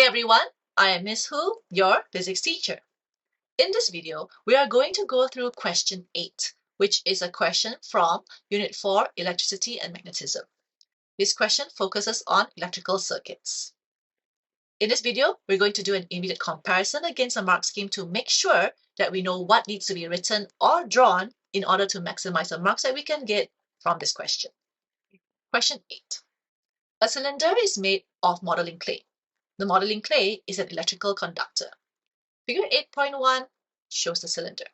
everyone, I am Miss Hu, your physics teacher. In this video, we are going to go through question 8, which is a question from Unit 4, Electricity and Magnetism. This question focuses on electrical circuits. In this video, we're going to do an immediate comparison against a mark scheme to make sure that we know what needs to be written or drawn in order to maximize the marks that we can get from this question. Question 8. A cylinder is made of modeling clay. The modeling clay is an electrical conductor. Figure 8.1 shows the cylinder.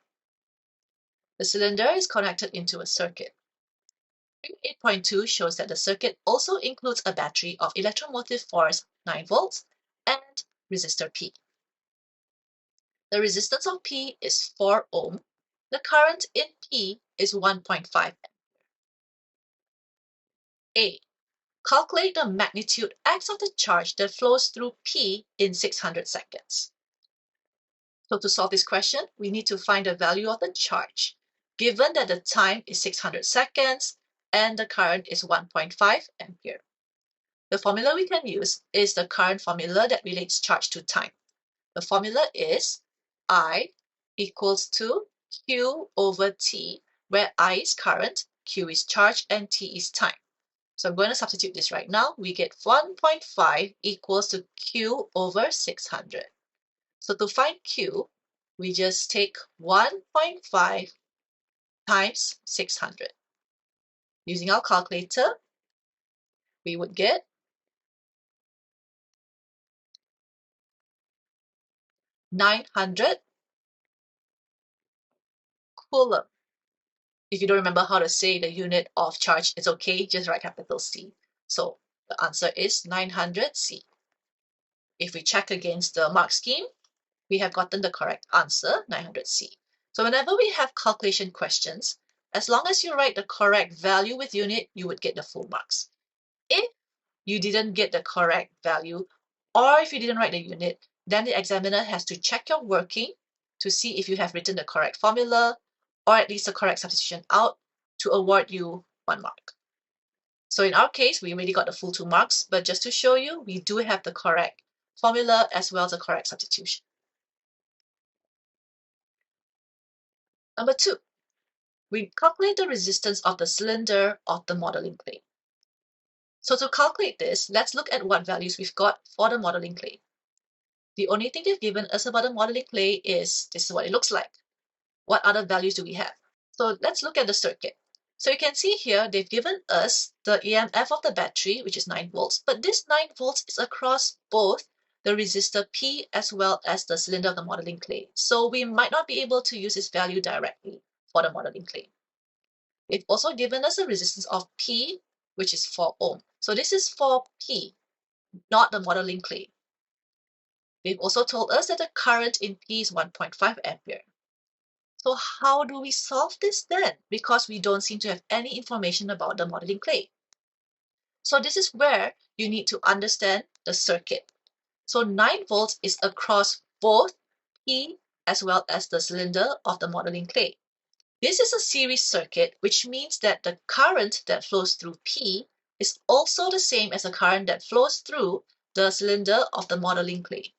The cylinder is connected into a circuit. Figure 8.2 shows that the circuit also includes a battery of electromotive force 9 volts and resistor P. The resistance of P is 4 ohm. The current in P is 1.5 ampere. A. Calculate the magnitude x of the charge that flows through P in 600 seconds. So to solve this question, we need to find the value of the charge, given that the time is 600 seconds and the current is 1.5 ampere. The formula we can use is the current formula that relates charge to time. The formula is I equals to Q over T, where I is current, Q is charge, and T is time. So I'm going to substitute this right now. We get 1.5 equals to Q over 600. So to find Q, we just take 1.5 times 600. Using our calculator, we would get 900 coulomb. If you don't remember how to say the unit of charge, it's okay, just write capital C. So the answer is 900 C. If we check against the mark scheme, we have gotten the correct answer, 900 C. So whenever we have calculation questions, as long as you write the correct value with unit, you would get the full marks. If you didn't get the correct value, or if you didn't write the unit, then the examiner has to check your working to see if you have written the correct formula, or at least the correct substitution out to award you 1 mark. So in our case, we already got the full 2 marks, but just to show you, we do have the correct formula as well as the correct substitution. Number 2, we calculate the resistance of the cylinder of the modeling clay. So to calculate this, let's look at what values we've got for the modeling clay. The only thing they've given us about the modeling clay is this is what it looks like. What other values do we have? So let's look at the circuit. So you can see here, they've given us the EMF of the battery, which is 9 volts, but this 9 volts is across both the resistor P as well as the cylinder of the modeling clay. So we might not be able to use this value directly for the modeling clay. They've also given us a resistance of P, which is 4 ohm. So this is for P, not the modeling clay. They've also told us that the current in P is 1.5 ampere. So how do we solve this then? Because we don't seem to have any information about the modeling clay. So this is where you need to understand the circuit. So 9 volts is across both P as well as the cylinder of the modeling clay. This is a series circuit, which means that the current that flows through P is also the same as the current that flows through the cylinder of the modeling clay.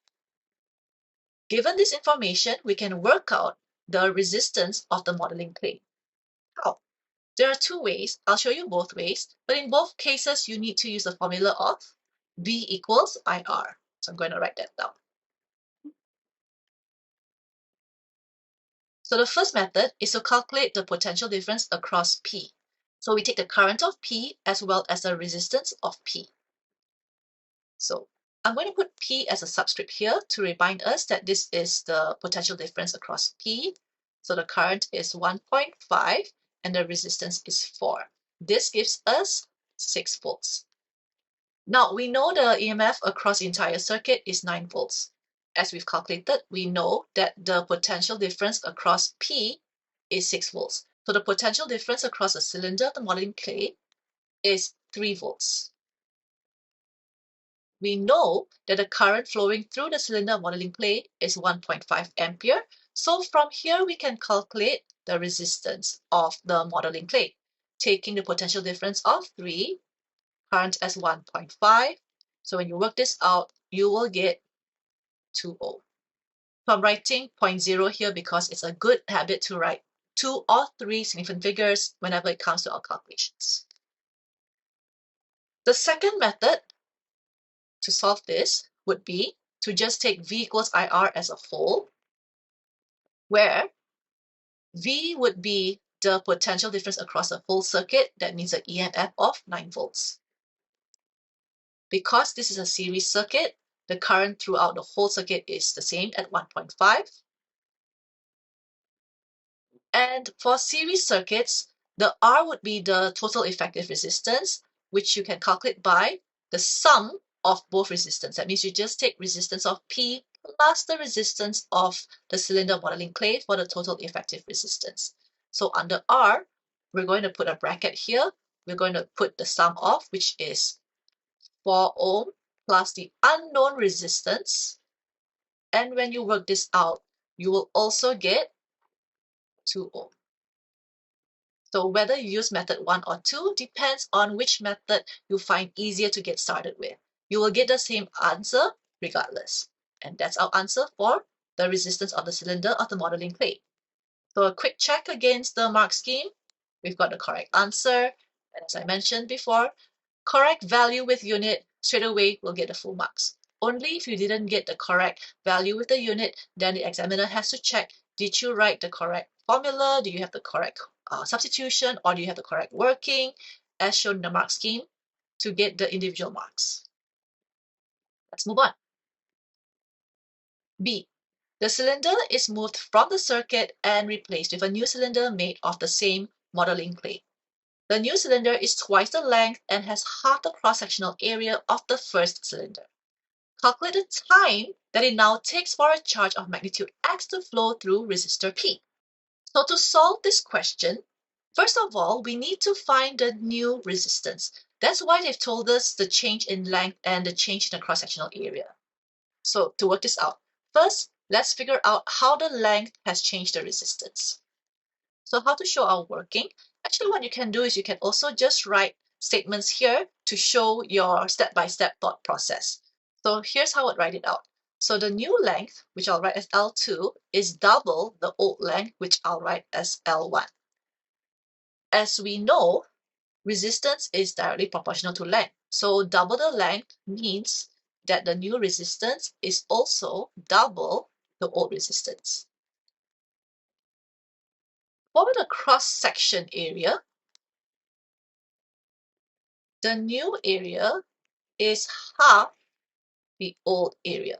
Given this information, we can work out the resistance of the modeling clay. How? There are 2 ways. I'll show you both ways, but in both cases, you need to use the formula of V equals IR. So I'm going to write that down. So the first method is to calculate the potential difference across P. So we take the current of P as well as the resistance of P. So I'm going to put P as a subscript here to remind us that this is the potential difference across P. So the current is 1.5 and the resistance is 4. This gives us 6 volts. Now we know the EMF across the entire circuit is 9 volts. As we've calculated, we know that the potential difference across P is 6 volts. So the potential difference across the cylinder of the modeling clay is 3 volts. We know that the current flowing through the cylinder modeling clay is 1.5 ampere. So from here, we can calculate the resistance of the modeling clay, taking the potential difference of 3, current as 1.5. So when you work this out, you will get 2 ohm. So I'm writing 0.0 here because it's a good habit to write 2 or 3 significant figures whenever it comes to our calculations. The second method to solve this would be to just take V equals IR as a whole, where V would be the potential difference across the whole circuit. That means an EMF of 9 volts. Because this is a series circuit, the current throughout the whole circuit is the same at 1.5. And for series circuits, the R would be the total effective resistance, which you can calculate by the sum of both resistance. That means you just take resistance of P plus the resistance of the cylinder modeling clay for the total effective resistance. So under R, we're going to put a bracket here. We're going to put the sum of, which is 4 ohm plus the unknown resistance. And when you work this out, you will also get 2 ohm. So whether you use method 1 or 2 depends on which method you find easier to get started with. You will get the same answer regardless. And that's our answer for the resistance of the cylinder of the modeling clay. So a quick check against the mark scheme. We've got the correct answer. And as I mentioned before, correct value with unit, straight away we'll get the full marks. Only if you didn't get the correct value with the unit, then the examiner has to check, did you write the correct formula? Do you have the correct substitution, or do you have the correct working as shown in the mark scheme to get the individual marks? Let's move on. B. The cylinder is moved from the circuit and replaced with a new cylinder made of the same modeling clay. The new cylinder is twice the length and has half the cross-sectional area of the first cylinder. Calculate the time that it now takes for a charge of magnitude X to flow through resistor P. So to solve this question, first of all, we need to find the new resistance. That's why they've told us the change in length and the change in the cross-sectional area. So to work this out, first, let's figure out how the length has changed the resistance. So how to show our working? Actually, what you can do is you can also just write statements here to show your step-by-step thought process. So here's how I'd write it out. So the new length, which I'll write as L2, is double the old length, which I'll write as L1. As we know, resistance is directly proportional to length. So double the length means that the new resistance is also double the old resistance. For the cross-section area, the new area is half the old area.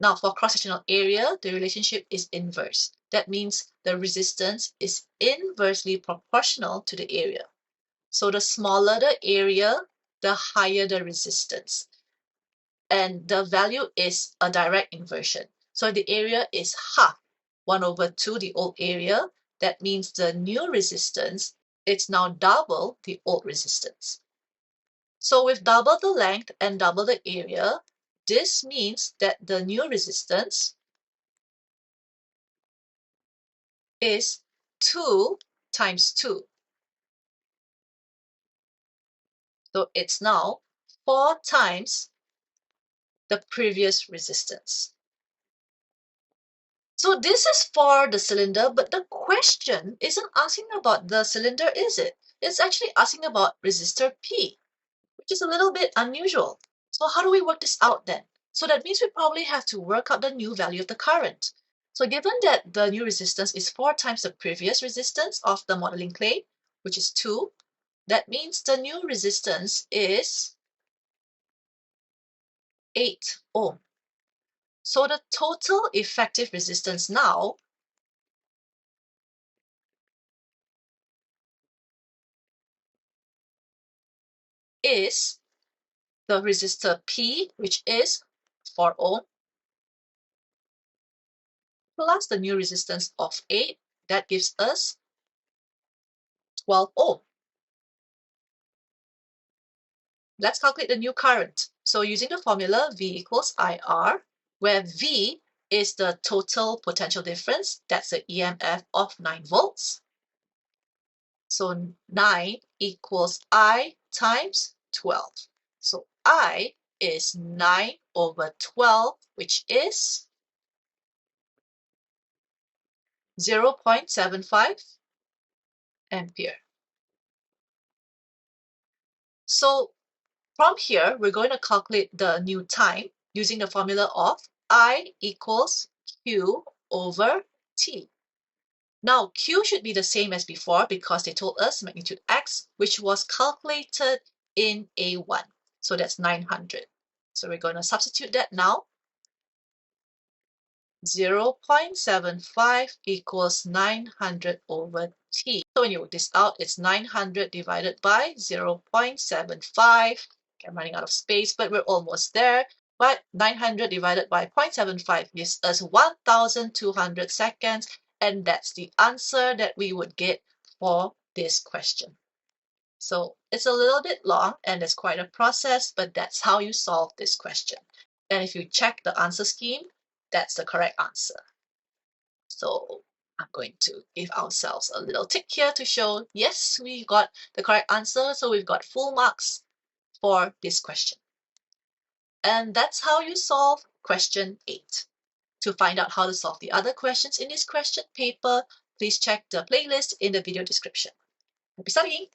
Now, for cross-sectional area, the relationship is inverse. That means the resistance is inversely proportional to the area. So the smaller the area, the higher the resistance. And the value is a direct inversion. So the area is half 1/2 the old area. That means the new resistance is now double the old resistance. So with double the length and double the area, this means that the new resistance is 2 times 2. So it's now 4 times the previous resistance. So this is for the cylinder, but the question isn't asking about the cylinder, is it? It's actually asking about resistor P, which is a little bit unusual. So how do we work this out then? So that means we probably have to work out the new value of the current. So given that the new resistance is 4 times the previous resistance of the modeling clay, which is 2, that means the new resistance is 8 ohm. So the total effective resistance now is the resistor P, which is 4 ohm, plus the new resistance of 8, that gives us 12 ohm. Let's calculate the new current. So using the formula V equals IR, where V is the total potential difference, that's the EMF of 9 volts. So 9 equals I times 12. So I is 9 over 12, which is 0.75 ampere. So from here, we're going to calculate the new time using the formula of I equals Q over T. Now, Q should be the same as before because they told us magnitude X, which was calculated in A1. So that's 900. So we're going to substitute that now. 0.75 equals 900 over T. So when you work this out, it's 900 divided by 0.75. I'm running out of space, but we're almost there. But 900 divided by 0.75 gives us 1,200 seconds, and that's the answer that we would get for this question. So it's a little bit long and it's quite a process, but that's how you solve this question. And if you check the answer scheme, that's the correct answer. So I'm going to give ourselves a little tick here to show, yes, we got the correct answer. So we've got full marks for this question. And that's how you solve question 8. To find out how to solve the other questions in this question paper, please check the playlist in the video description. Happy studying!